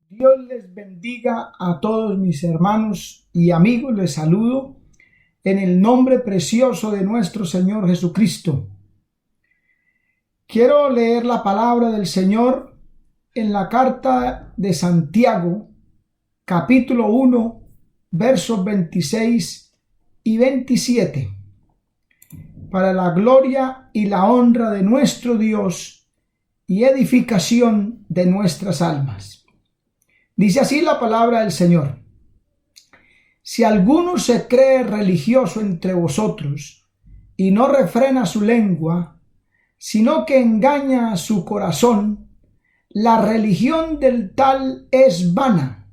Dios les bendiga a todos mis hermanos y amigos. Les saludo en el nombre precioso de nuestro Señor Jesucristo. Quiero leer la palabra del Señor en la carta de Santiago, capítulo 1, versos 26 y 27. Para la gloria y la honra de nuestro Dios y edificación de nuestras almas. Dice así la palabra del Señor: si alguno se cree religioso entre vosotros y no refrena su lengua, sino que engaña a su corazón, la religión del tal es vana.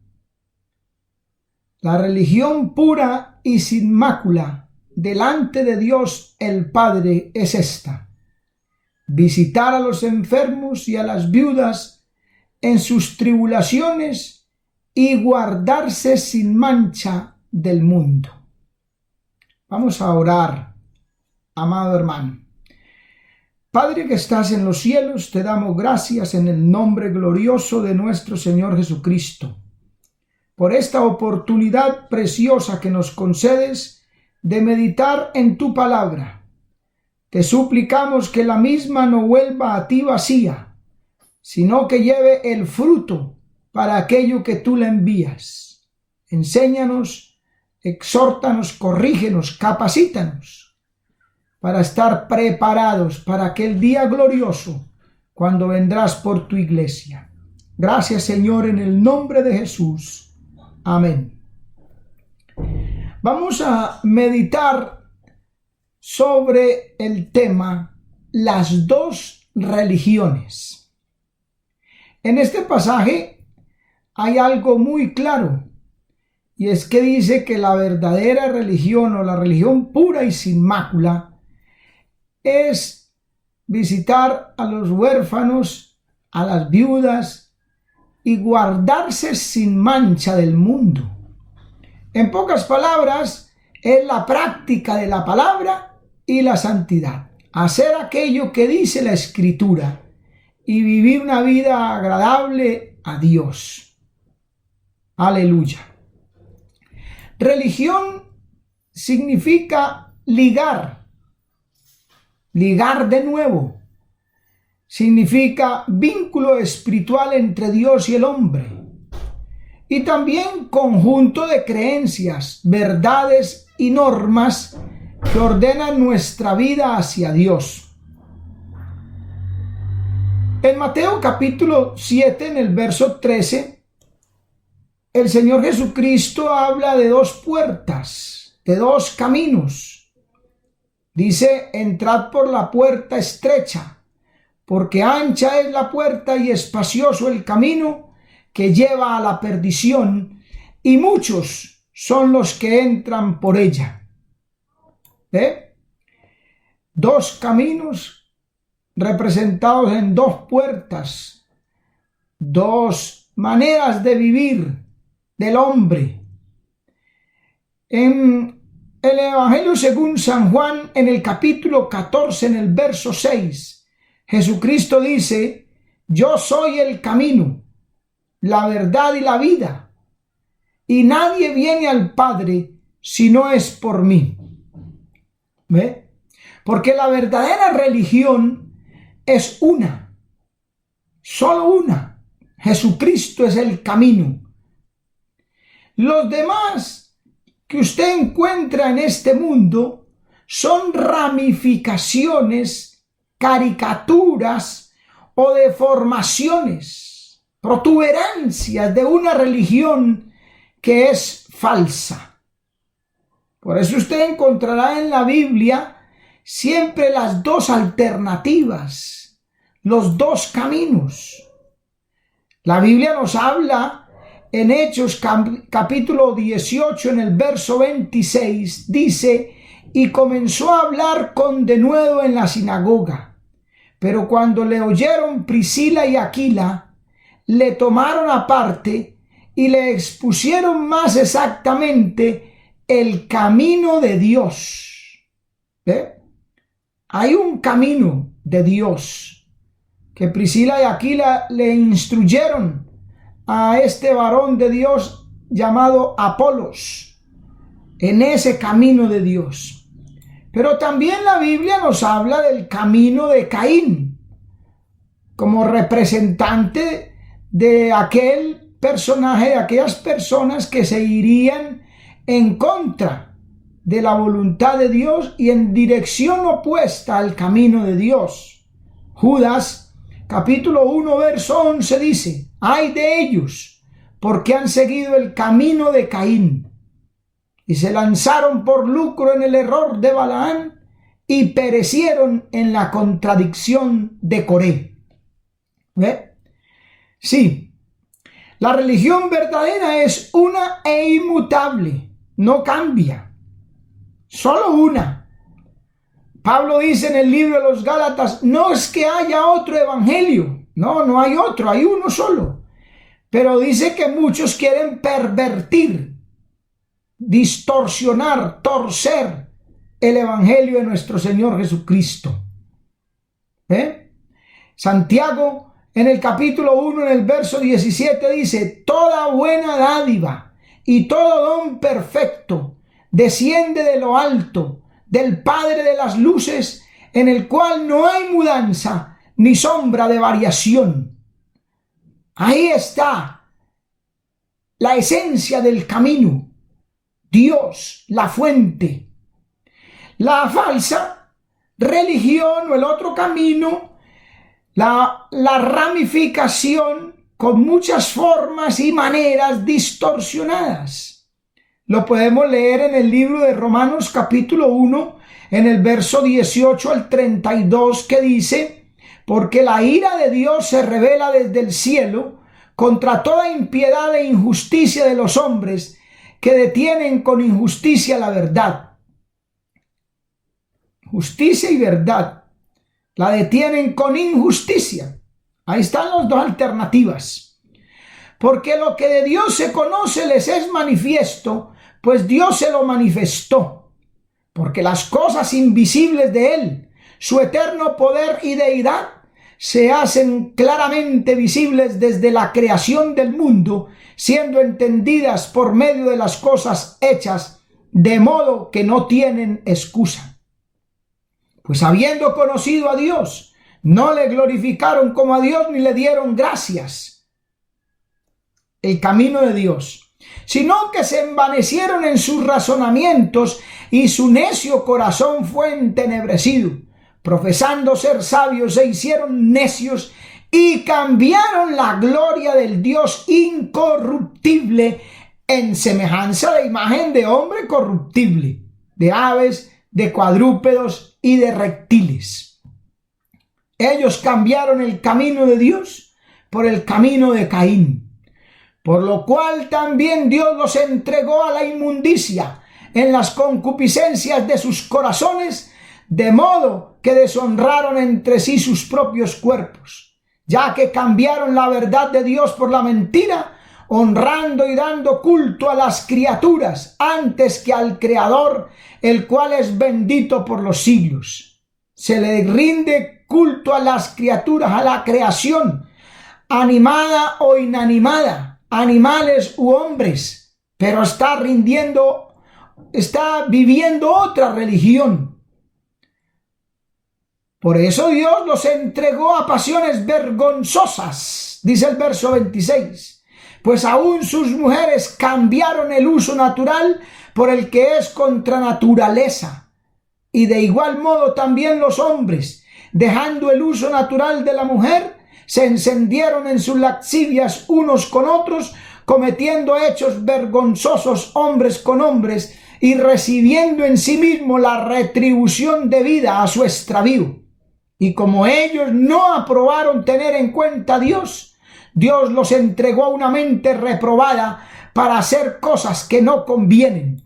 La religión pura y sin mácula delante de Dios el Padre es esta: visitar a los enfermos y a las viudas en sus tribulaciones y guardarse sin mancha del mundo. Vamos a orar, amado hermano. Padre que estás en los cielos, te damos gracias en el nombre glorioso de nuestro Señor Jesucristo, por esta oportunidad preciosa que nos concedes de meditar en tu palabra. Te suplicamos que la misma no vuelva a ti vacía, sino que lleve el fruto para aquello que tú le envías. Enséñanos, exhórtanos, corrígenos, capacítanos para estar preparados para aquel día glorioso cuando vendrás por tu iglesia. Gracias, Señor, en el nombre de Jesús. Amén. Vamos a meditar sobre el tema las dos religiones. En este pasaje hay algo muy claro, y es que dice que la verdadera religión o la religión pura y sin mácula es visitar a los huérfanos, a las viudas y guardarse sin mancha del mundo. En pocas palabras, es la práctica de la palabra y la santidad. Hacer aquello que dice la Escritura y vivir una vida agradable a Dios. Aleluya. Religión significa ligar de nuevo. Significa vínculo espiritual entre Dios y el hombre. Y también conjunto de creencias, verdades y normas que ordenan nuestra vida hacia Dios. En Mateo capítulo 7, en el verso 13, el Señor Jesucristo habla de dos puertas, de dos caminos. Dice: entrad por la puerta estrecha, porque ancha es la puerta y espacioso el camino que lleva a la perdición, y muchos son los que entran por ella. Dos caminos representados en dos puertas, dos maneras de vivir del hombre. En el Evangelio según San Juan, en el capítulo 14, en el verso 6, Jesucristo dice: yo soy el camino, la verdad y la vida, y nadie viene al Padre si no es por mí. ¿Ve? Porque la verdadera religión es una, solo una. Jesucristo es el camino. Los demás que usted encuentra en este mundo son ramificaciones, caricaturas o deformaciones, protuberancias de una religión que es falsa. Por eso usted encontrará en la Biblia siempre las dos alternativas, los dos caminos. La Biblia nos habla en Hechos capítulo 18, en el verso 26, dice: y comenzó a hablar con denuedo en la sinagoga. Pero cuando le oyeron Priscila y Aquila, le tomaron aparte y le expusieron más exactamente el camino de Dios. Hay un camino de Dios que Priscila y Aquila le instruyeron a este varón de Dios llamado Apolos en ese camino de Dios. Pero también la Biblia nos habla del camino de Caín como representante de aquel personaje, de aquellas personas que se irían en contra de la voluntad de Dios y en dirección opuesta al camino de Dios. Judas, capítulo 1, verso 11 dice: ay de ellos, porque han seguido el camino de Caín y se lanzaron por lucro en el error de Balaán y perecieron en la contradicción de Coré. ¿Ve? Sí, la religión verdadera es una e inmutable, no cambia, solo una. Pablo dice en el libro de los Gálatas: no es que haya otro evangelio, no hay otro, hay uno solo. Pero dice que muchos quieren pervertir, distorsionar, torcer el evangelio de nuestro Señor Jesucristo. Santiago en el capítulo 1, en el verso 17 dice: toda buena dádiva y todo don perfecto desciende de lo alto, del Padre de las luces, en el cual no hay mudanza ni sombra de variación. Ahí está la esencia del camino, Dios, la fuente. La falsa religión o el otro camino, la ramificación con muchas formas y maneras distorsionadas. Lo podemos leer en el libro de Romanos capítulo 1, en el verso 18 al 32, que dice: porque la ira de Dios se revela desde el cielo contra toda impiedad e injusticia de los hombres que detienen con injusticia la verdad. Justicia y verdad la detienen con injusticia. Ahí están las dos alternativas. Porque lo que de Dios se conoce les es manifiesto, pues Dios se lo manifestó. Porque las cosas invisibles de Él, su eterno poder y deidad, se hacen claramente visibles desde la creación del mundo, siendo entendidas por medio de las cosas hechas, de modo que no tienen excusa. Pues habiendo conocido a Dios, no le glorificaron como a Dios ni le dieron gracias. El camino de Dios, sino que se envanecieron en sus razonamientos y su necio corazón fue entenebrecido. Profesando ser sabios, se hicieron necios y cambiaron la gloria del Dios incorruptible en semejanza de imagen de hombre corruptible, de aves, de cuadrúpedos y de reptiles. Ellos cambiaron el camino de Dios por el camino de Caín, por lo cual también Dios los entregó a la inmundicia en las concupiscencias de sus corazones, de modo que deshonraron entre sí sus propios cuerpos, ya que cambiaron la verdad de Dios por la mentira, honrando y dando culto a las criaturas antes que al Creador, el cual es bendito por los siglos. Se le rinde culto a las criaturas, a la creación, animada o inanimada, animales u hombres, pero está viviendo otra religión. Por eso Dios los entregó a pasiones vergonzosas, dice el verso 26, pues aún sus mujeres cambiaron el uso natural por el que es contra naturaleza, y de igual modo también los hombres, dejando el uso natural de la mujer, se encendieron en sus lascivias unos con otros, cometiendo hechos vergonzosos hombres con hombres, y recibiendo en sí mismo la retribución debida a su extravío. Y como ellos no aprobaron tener en cuenta a Dios, Dios los entregó a una mente reprobada para hacer cosas que no convienen,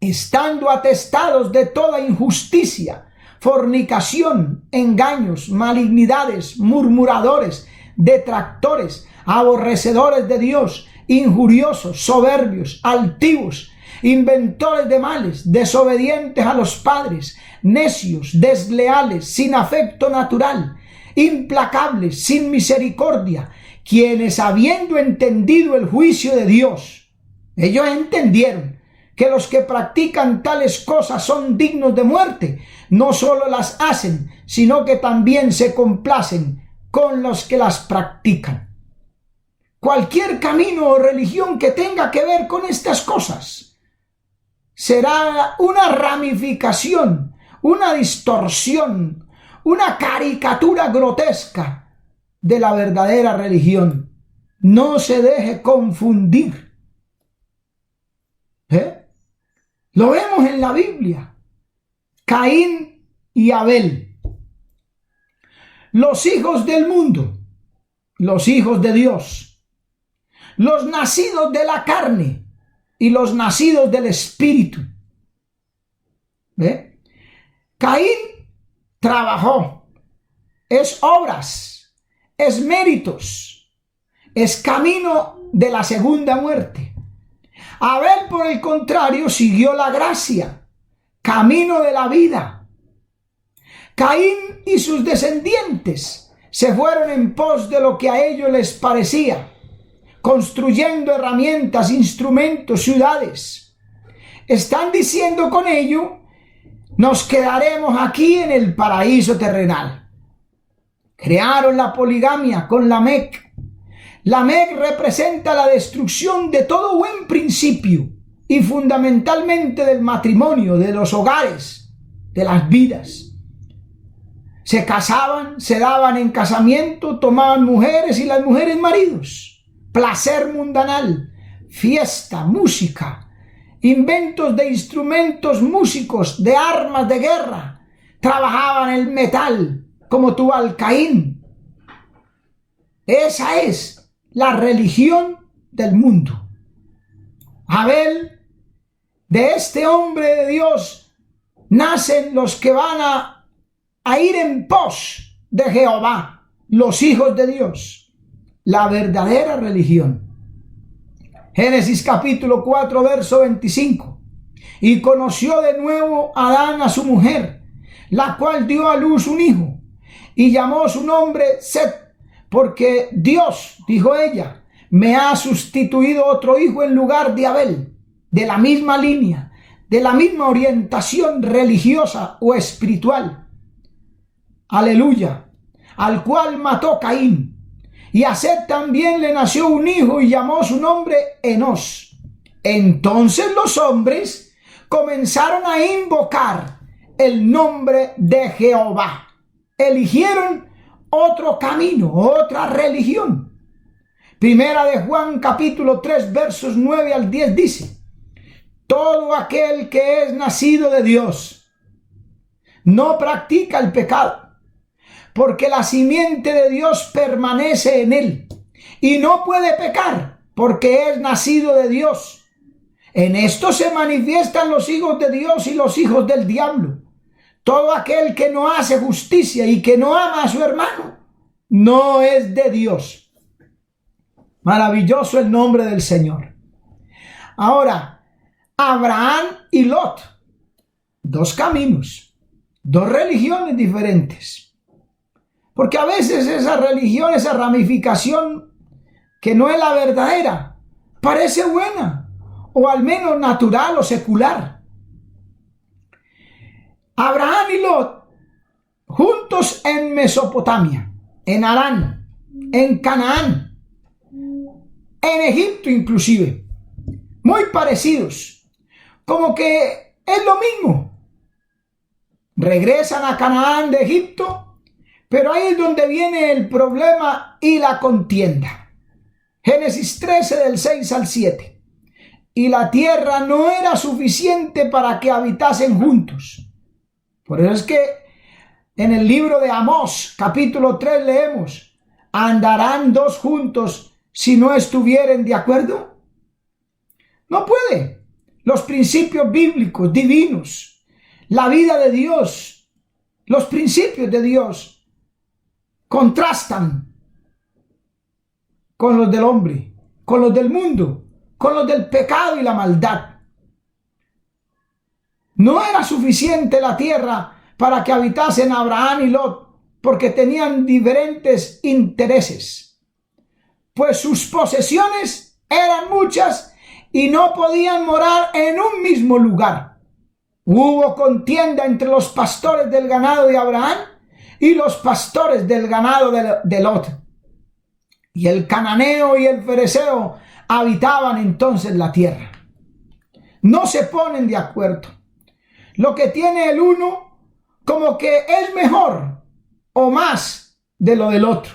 estando atestados de toda injusticia, fornicación, engaños, malignidades, murmuradores, detractores, aborrecedores de Dios, injuriosos, soberbios, altivos, inventores de males, desobedientes a los padres, necios, desleales, sin afecto natural, implacables, sin misericordia, quienes habiendo entendido el juicio de Dios, ellos entendieron que los que practican tales cosas son dignos de muerte, no solo las hacen, sino que también se complacen con los que las practican. Cualquier camino o religión que tenga que ver con estas cosas será una ramificación, una distorsión, una caricatura grotesca de la verdadera religión. No se deje confundir. Lo vemos en la Biblia. Caín y Abel. Los hijos del mundo, los hijos de Dios, los nacidos de la carne y los nacidos del Espíritu. Caín trabajó, es obras, es méritos, es camino de la segunda muerte. Abel, por el contrario, siguió la gracia, camino de la vida. Caín y sus descendientes se fueron en pos de lo que a ellos les parecía, construyendo herramientas, instrumentos, ciudades. Están diciendo con ello, nos quedaremos aquí en el paraíso terrenal. Crearon la poligamia con Lamec. Lamec representa la destrucción de todo buen principio y fundamentalmente del matrimonio, de los hogares, de las vidas. Se casaban, se daban en casamiento, tomaban mujeres y las mujeres maridos. Placer mundanal, fiesta, música, inventos de instrumentos músicos, de armas de guerra. Trabajaban el metal como Tubal Caín. Esa es la religión del mundo. Abel, de este hombre de Dios, nacen los que van a ir en pos de Jehová, los hijos de Dios, la verdadera religión. Génesis capítulo 4, verso 25. Y conoció de nuevo Adán a su mujer, la cual dio a luz un hijo, y llamó su nombre Set, porque Dios, dijo ella, me ha sustituido otro hijo en lugar de Abel, de la misma línea, de la misma orientación religiosa o espiritual. Aleluya, al cual mató Caín. Y a Set también le nació un hijo y llamó su nombre Enos. Entonces los hombres comenzaron a invocar el nombre de Jehová. Eligieron otro camino, otra religión. Primera de Juan capítulo 3 versos 9 al 10 dice: todo aquel que es nacido de Dios no practica el pecado, porque la simiente de Dios permanece en él, y no puede pecar, porque es nacido de Dios. En esto se manifiestan los hijos de Dios y los hijos del diablo. Todo aquel que no hace justicia y que no ama a su hermano, no es de Dios. Maravilloso el nombre del Señor. Ahora, Abraham y Lot, dos caminos, dos religiones diferentes. Porque a veces esa religión, esa ramificación que no es la verdadera, parece buena, o al menos natural o secular. Abraham y Lot, juntos en Mesopotamia, en Harán, en Canaán, en Egipto inclusive, muy parecidos, como que es lo mismo. Regresan a Canaán de Egipto, pero ahí es donde viene el problema y la contienda. Génesis 13 del 6 al 7. Y la tierra no era suficiente para que habitasen juntos. Por eso es que en el libro de Amós, capítulo 3, leemos: ¿andarán dos juntos si no estuvieren de acuerdo? No puede. Los principios bíblicos, divinos, la vida de Dios, los principios de Dios contrastan con los del hombre, con los del mundo, con los del pecado y la maldad. No era suficiente la tierra para que habitasen Abraham y Lot, porque tenían diferentes intereses. pues sus posesiones eran muchas y no podían morar en un mismo lugar. Hubo contienda entre los pastores del ganado de Abraham y los pastores del ganado de Lot. Y el cananeo y el fereceo habitaban entonces la tierra. No se ponen de acuerdo. Lo que tiene el uno como que es mejor o más de lo del otro.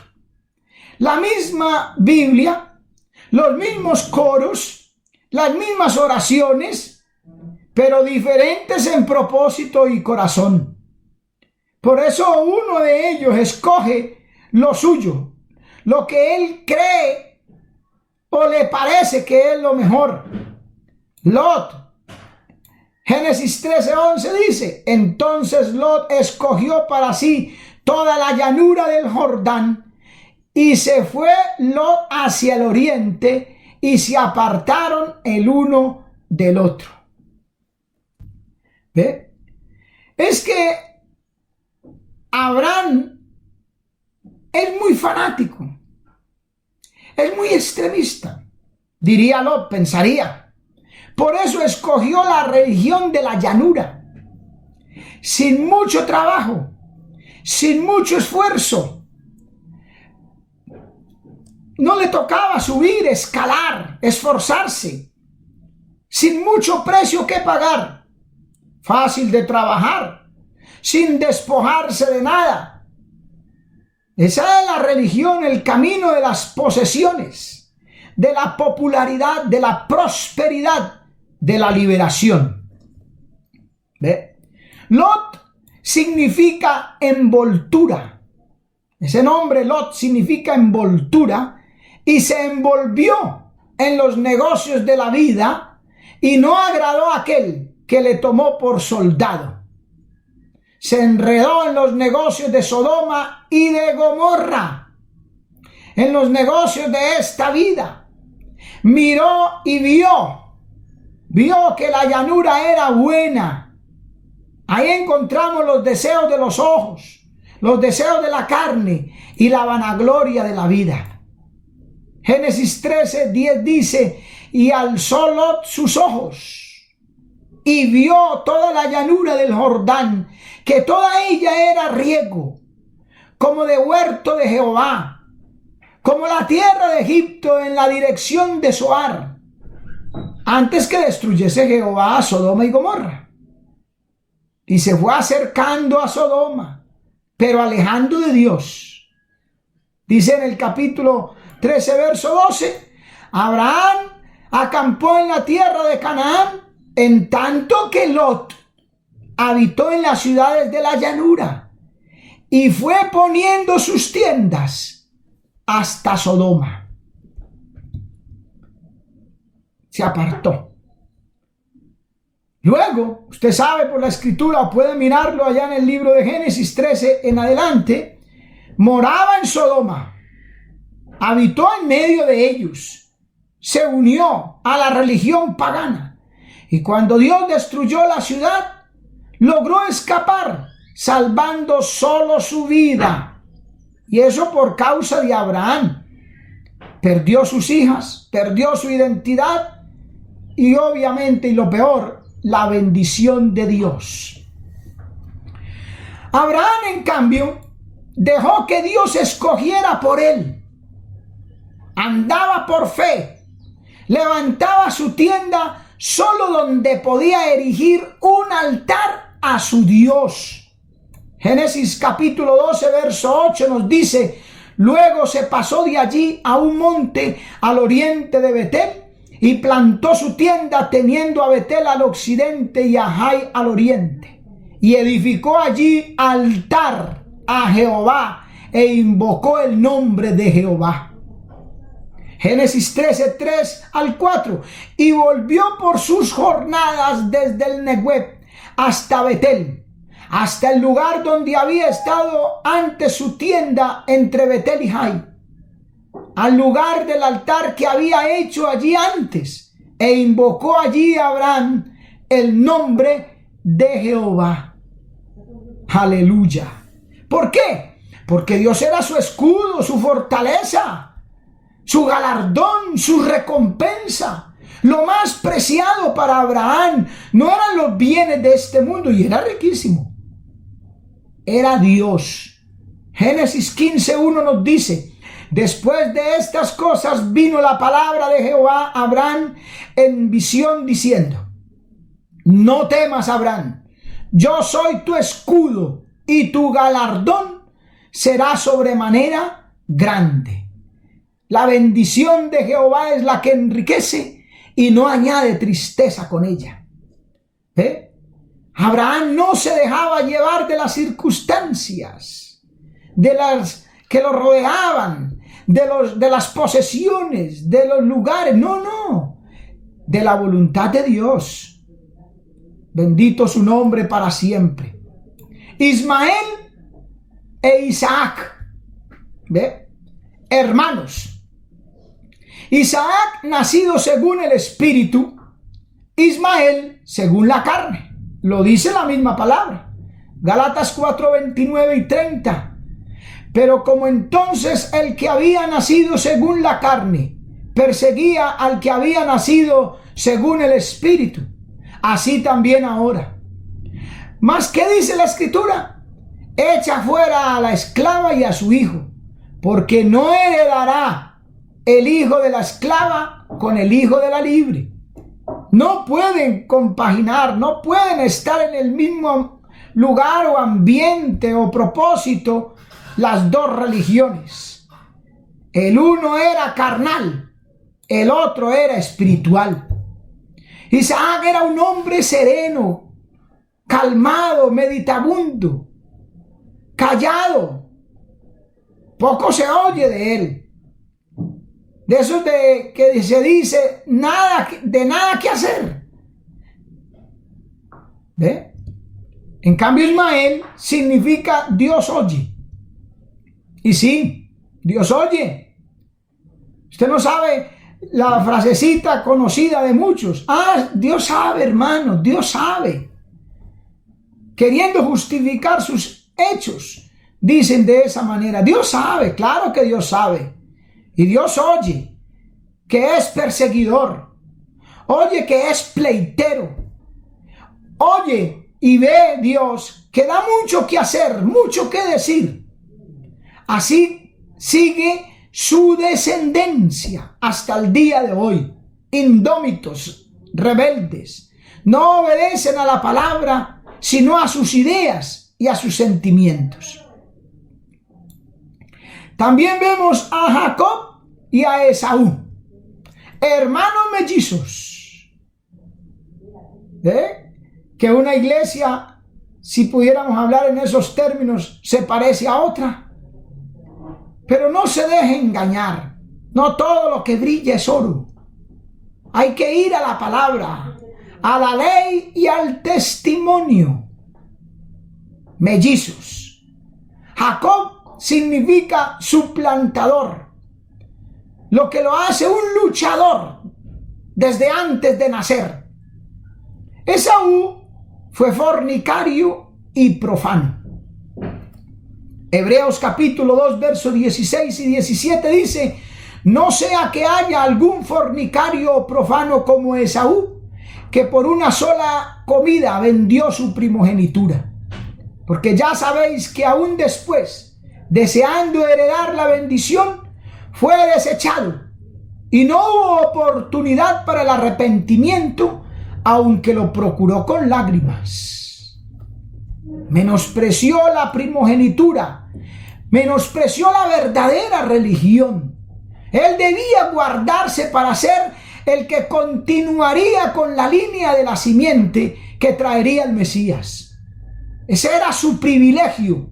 La misma Biblia, los mismos coros, las mismas oraciones, pero diferentes en propósito y corazón. Por eso uno de ellos escoge lo suyo, lo que él cree o le parece que es lo mejor. Lot, Génesis 13:11 dice: entonces Lot escogió para sí toda la llanura del Jordán, y se fue Lot hacia el oriente, y se apartaron el uno del otro. ¿Ve? Es que Abraham es muy fanático, es muy extremista, diría Lot, pensaría. Por eso escogió la religión de la llanura, sin mucho trabajo, sin mucho esfuerzo. No le tocaba subir, escalar, esforzarse, sin mucho precio que pagar, fácil de trabajar, sin despojarse de nada. Esa es la religión, el camino de las posesiones, de la popularidad, de la prosperidad, de la liberación. ¿Ve? Lot significa envoltura. Ese nombre Lot significa envoltura, y se envolvió en los negocios de la vida y no agradó a aquel que le tomó por soldado. Se enredó en los negocios de Sodoma y de Gomorra, en los negocios de esta vida. Miró y vio que la llanura era buena. Ahí encontramos los deseos de los ojos, los deseos de la carne y la vanagloria de la vida. Génesis 13:10 dice: y alzó Lot sus ojos y vio toda la llanura del Jordán, que toda ella era riego, como de huerto de Jehová, como la tierra de Egipto en la dirección de Zoar, antes que destruyese Jehová a Sodoma y Gomorra. Y se fue acercando a Sodoma, pero alejando de Dios. Dice en el capítulo 13, verso 12: Abraham acampó en la tierra de Canaán, en tanto que Lot habitó en las ciudades de la llanura, y fue poniendo sus tiendas hasta Sodoma. Se apartó. Luego, usted sabe por la escritura, o puede mirarlo allá en el libro de Génesis 13 en adelante, moraba en Sodoma, habitó en medio de ellos, se unió a la religión pagana, y cuando Dios destruyó la ciudad, logró escapar, salvando solo su vida, y eso por causa de Abraham. Perdió sus hijas, perdió su identidad, y obviamente, y lo peor, la bendición de Dios. Abraham, en cambio, dejó que Dios escogiera por él. Andaba por fe, levantaba su tienda solo donde podía erigir un altar a su Dios. Génesis capítulo 12, verso 8 nos dice: luego se pasó de allí a un monte al oriente de Betel, y plantó su tienda, teniendo a Betel al occidente y a Jai al oriente, y edificó allí altar a Jehová, e invocó el nombre de Jehová. Génesis 13, 3 al 4. Y volvió por sus jornadas desde el Negueb hasta Betel, hasta el lugar donde había estado antes su tienda entre Betel y Jai, al lugar del altar que había hecho allí antes, e invocó allí a Abraham el nombre de Jehová. Aleluya. ¿Por qué? Porque Dios era su escudo, su fortaleza, su galardón, su recompensa. Lo más preciado para Abraham no eran los bienes de este mundo, y era riquísimo. Era Dios. Génesis 15:1 nos dice: después de estas cosas vino la palabra de Jehová a Abraham en visión diciendo: no temas, Abraham, yo soy tu escudo y tu galardón será sobremanera grande. La bendición de Jehová es la que enriquece y no añade tristeza con ella. Abraham no se dejaba llevar de las circunstancias, de las que lo rodeaban, de las posesiones, de los lugares. No, de la voluntad de Dios. Bendito su nombre para siempre. Ismael e Isaac, hermanos. Isaac nacido según el espíritu, Ismael según la carne. Lo dice la misma palabra. Gálatas 4:29 y 30. Pero como entonces el que había nacido según la carne perseguía al que había nacido según el espíritu, así también ahora. Mas, ¿qué dice la escritura? Echa fuera a la esclava y a su hijo, porque no heredará el hijo de la esclava con el hijo de la libre. No pueden compaginar, no pueden estar en el mismo lugar o ambiente o propósito las dos religiones. El uno era carnal, el otro era espiritual. Isaac era un hombre sereno, calmado, meditabundo, callado. Poco se oye de él. De esos de que se dice de nada que hacer. ¿Ve? En cambio, Ismael significa Dios oye. Y sí, Dios oye. Usted no sabe la frasecita conocida de muchos. Dios sabe, hermano, Dios sabe. Queriendo justificar sus hechos, dicen de esa manera: Dios sabe, claro que Dios sabe. Y Dios oye que es perseguidor, oye que es pleitero, oye y ve Dios que da mucho que hacer, mucho que decir. Así sigue su descendencia hasta el día de hoy, indómitos, rebeldes, no obedecen a la palabra, sino a sus ideas y a sus sentimientos. También vemos a Jacob y a Esaú, hermanos mellizos. Que una iglesia, si pudiéramos hablar en esos términos, se parece a otra. Pero no se deje engañar. No todo lo que brilla es oro. Hay que ir a la palabra, a la ley y al testimonio. Mellizos. Jacob significa suplantador, lo que lo hace un luchador desde antes de nacer. Esaú fue fornicario y profano. Hebreos capítulo 2 versos 16 y 17 dice: no sea que haya algún fornicario o profano como Esaú, que por una sola comida vendió su primogenitura. Porque ya sabéis que aún después, deseando heredar la bendición, fue desechado, y no hubo oportunidad para el arrepentimiento, aunque lo procuró con lágrimas. Menospreció la primogenitura, menospreció la verdadera religión. Él debía guardarse para ser el que continuaría con la línea de la simiente que traería el Mesías. Ese era su privilegio,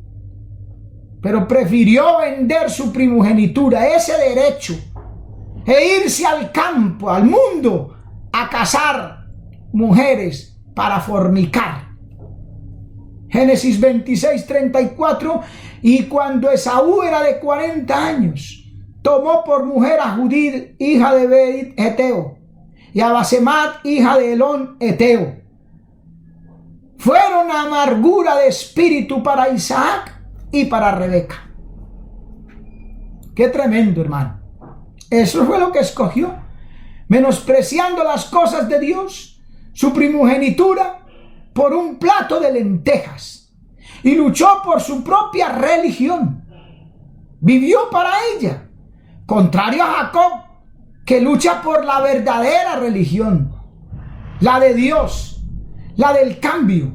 pero prefirió vender su primogenitura, ese derecho, e irse al campo, al mundo, a cazar mujeres para fornicar. Génesis 26:34: y cuando Esaú era de 40 años, tomó por mujer a Judith, hija de Berit Eteo, y a Basemat, hija de Elón Eteo. Fueron amargura de espíritu para Isaac y para Rebeca. Qué tremendo, hermano. Eso fue lo que escogió, menospreciando las cosas de Dios, su primogenitura, por un plato de lentejas, y luchó por su propia religión. Vivió para ella, contrario a Jacob, que lucha por la verdadera religión, la de Dios, la del cambio,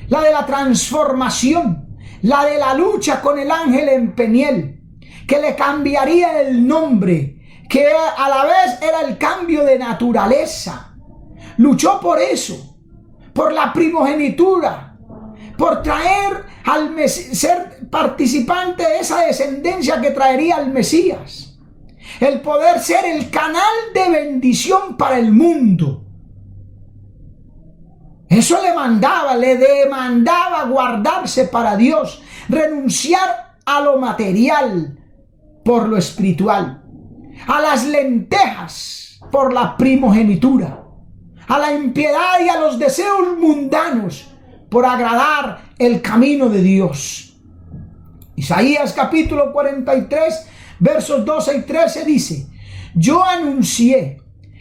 la de la transformación, la de la lucha con el ángel en Peniel, que le cambiaría el nombre, que a la vez era el cambio de naturaleza. Luchó por eso, por la primogenitura, por traer al ser participante de esa descendencia que traería al Mesías, el poder ser el canal de bendición para el mundo. Eso le demandaba guardarse para Dios, renunciar a lo material por lo espiritual, a las lentejas por la primogenitura, a la impiedad y a los deseos mundanos por agradar el camino de Dios. Isaías capítulo 43, versos 12 y 13 dice: yo anuncié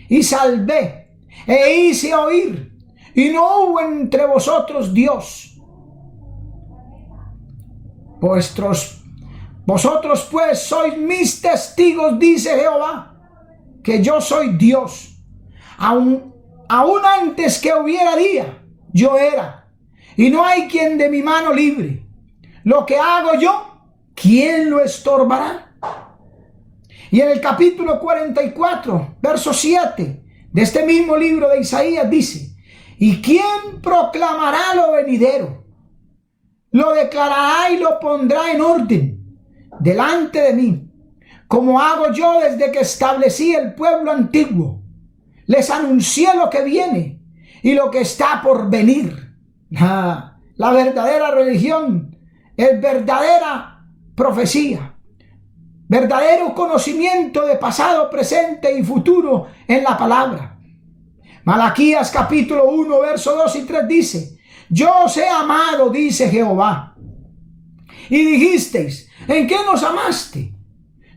y salvé e hice oír, y no hubo entre vosotros Dios. Vosotros pues sois mis testigos, dice Jehová, que yo soy Dios. Aún antes que hubiera día, yo era, y no hay quien de mi mano libre. Lo que hago yo, ¿quién lo estorbará? Y en el capítulo 44, verso 7 de este mismo libro de Isaías dice: ¿y quién proclamará lo venidero? Lo declarará y lo pondrá en orden delante de mí, como hago yo desde que establecí el pueblo antiguo. Les anuncié lo que viene y lo que está por venir. La verdadera religión es verdadera profecía, verdadero conocimiento de pasado, presente y futuro en la palabra. Malaquías capítulo 1, verso 2 y 3 dice: yo os he amado, dice Jehová. Y dijisteis: ¿en qué nos amaste?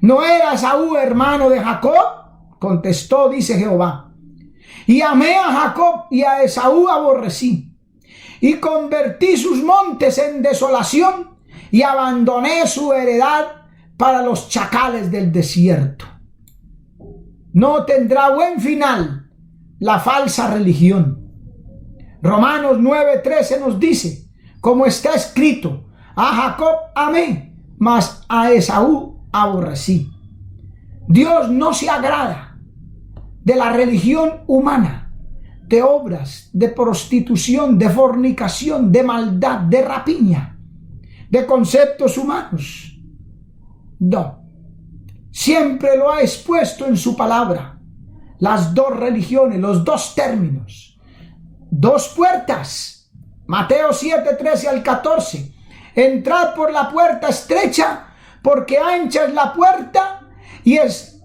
¿No era Esaú hermano de Jacob? Contestó, dice Jehová: y amé a Jacob y a Esaú aborrecí, y convertí sus montes en desolación, y abandoné su heredad para los chacales del desierto. No tendrá buen final la falsa religión. Romanos 9:13 nos dice, como está escrito: a Jacob amé, mas a Esaú aborrecí. Dios no se agrada de la religión humana, de obras, de prostitución, de fornicación, de maldad, de rapiña, de conceptos humanos. No, siempre lo ha expuesto en su palabra. Las dos religiones, los dos términos, dos puertas. Mateo 7:13 al 14. Entrad por la puerta estrecha, porque ancha es la puerta y es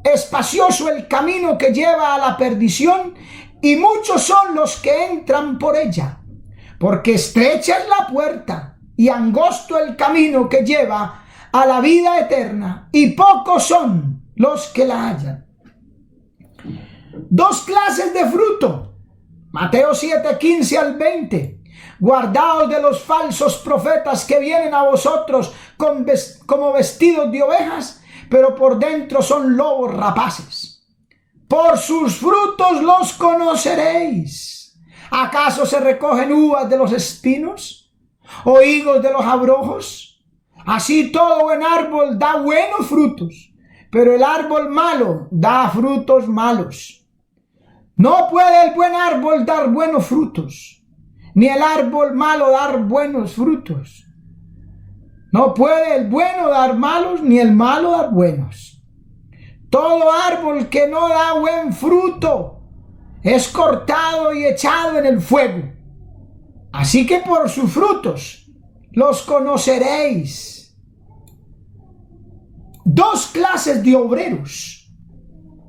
espacioso el camino que lleva a la perdición, y muchos son los que entran por ella. Porque estrecha es la puerta y angosto el camino que lleva a la vida eterna, y pocos son los que la hallan. Dos clases de fruto. Mateo 7:15 al 20. Guardaos de los falsos profetas que vienen a vosotros como vestidos de ovejas, pero por dentro son lobos rapaces. Por sus frutos los conoceréis. ¿Acaso se recogen uvas de los espinos o higos de los abrojos? Así todo buen árbol da buenos frutos, pero el árbol malo da frutos malos. No puede el buen árbol dar buenos frutos, ni el árbol malo dar buenos frutos. No puede el bueno dar malos, ni el malo dar buenos. Todo árbol que no da buen fruto es cortado y echado en el fuego. Así que por sus frutos los conoceréis. Dos clases de obreros.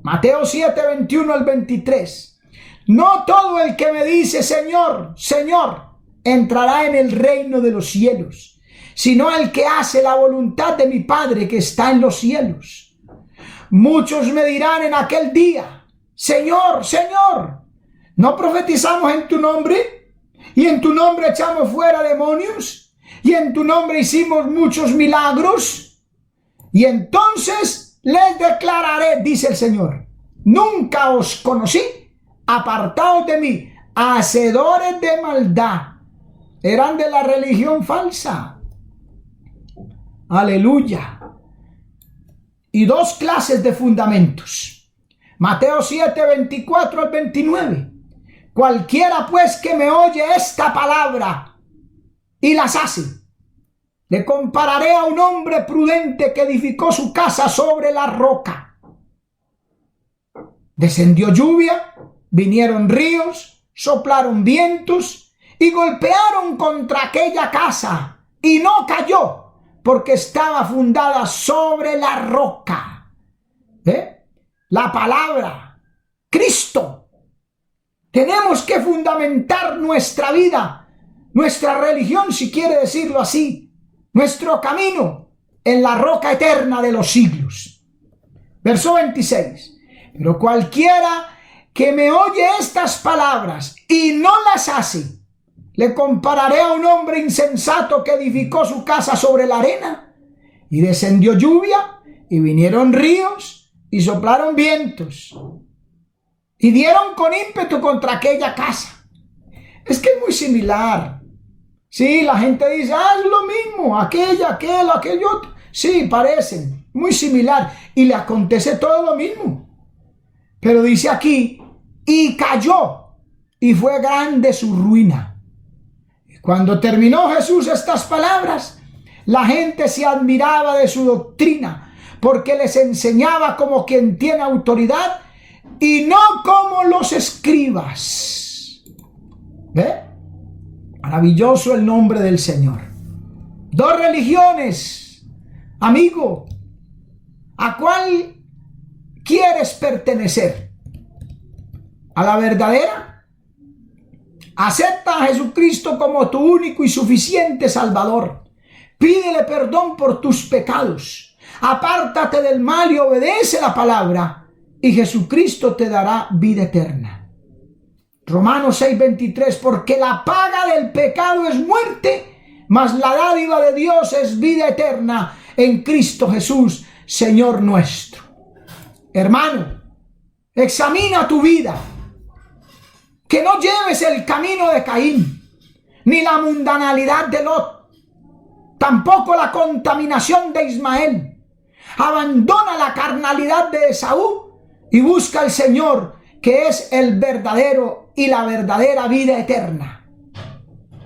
Mateo 7:21 al 23. No todo el que me dice Señor, Señor, entrará en el reino de los cielos, sino el que hace la voluntad de mi Padre que está en los cielos. Muchos me dirán en aquel día: Señor, Señor, ¿no profetizamos en tu nombre? ¿Y en tu nombre echamos fuera demonios? ¿Y en tu nombre hicimos muchos milagros? Y entonces les declararé, dice el Señor: nunca os conocí, apartaos de mí, hacedores de maldad. Eran de la religión falsa. Aleluya. Y dos clases de fundamentos. Mateo 7, 24 al 29. Cualquiera pues que me oye esta palabra y las hace, le compararé a un hombre prudente que edificó su casa sobre la roca. Descendió lluvia, vinieron ríos, soplaron vientos y golpearon contra aquella casa, y no cayó, porque estaba fundada sobre la roca. La palabra, Cristo. Tenemos que fundamentar nuestra vida, nuestra religión, si quiere decirlo así, nuestro camino en la roca eterna de los siglos. Verso 26. Pero cualquiera que me oye estas palabras y no las hace, le compararé a un hombre insensato que edificó su casa sobre la arena, y descendió lluvia, y vinieron ríos, y soplaron vientos, y dieron con ímpetu contra aquella casa. Es que es muy similar. Sí, la gente dice: es lo mismo, aquello otro. Sí, parecen muy similar, y le acontece todo lo mismo. Pero dice aquí: y cayó, y fue grande su ruina. Cuando terminó Jesús estas palabras, la gente se admiraba de su doctrina, porque les enseñaba como quien tiene autoridad y no como los escribas. ¿Ve? Maravilloso el nombre del Señor. Dos religiones, amigo. ¿A cuál quieres pertenecer? ¿A la verdadera? Acepta a Jesucristo como tu único y suficiente Salvador. Pídele perdón por tus pecados. Apártate del mal y obedece la palabra, y Jesucristo te dará vida eterna. Romanos 6:23, porque la paga del pecado es muerte, mas la dádiva de Dios es vida eterna en Cristo Jesús, Señor nuestro. Hermano, examina tu vida. Que no lleves el camino de Caín, ni la mundanalidad de Lot, tampoco la contaminación de Ismael. Abandona la carnalidad de Esaú y busca al Señor, que es el verdadero y la verdadera vida eterna.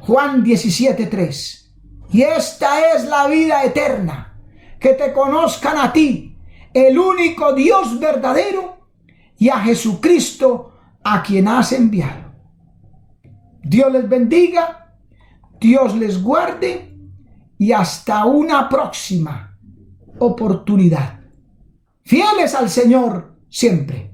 Juan 17:3. Y esta es la vida eterna, que te conozcan a ti, el único Dios verdadero, y a Jesucristo, a quien has enviado. Dios les bendiga, Dios les guarde, y hasta una próxima oportunidad. Fieles al Señor siempre.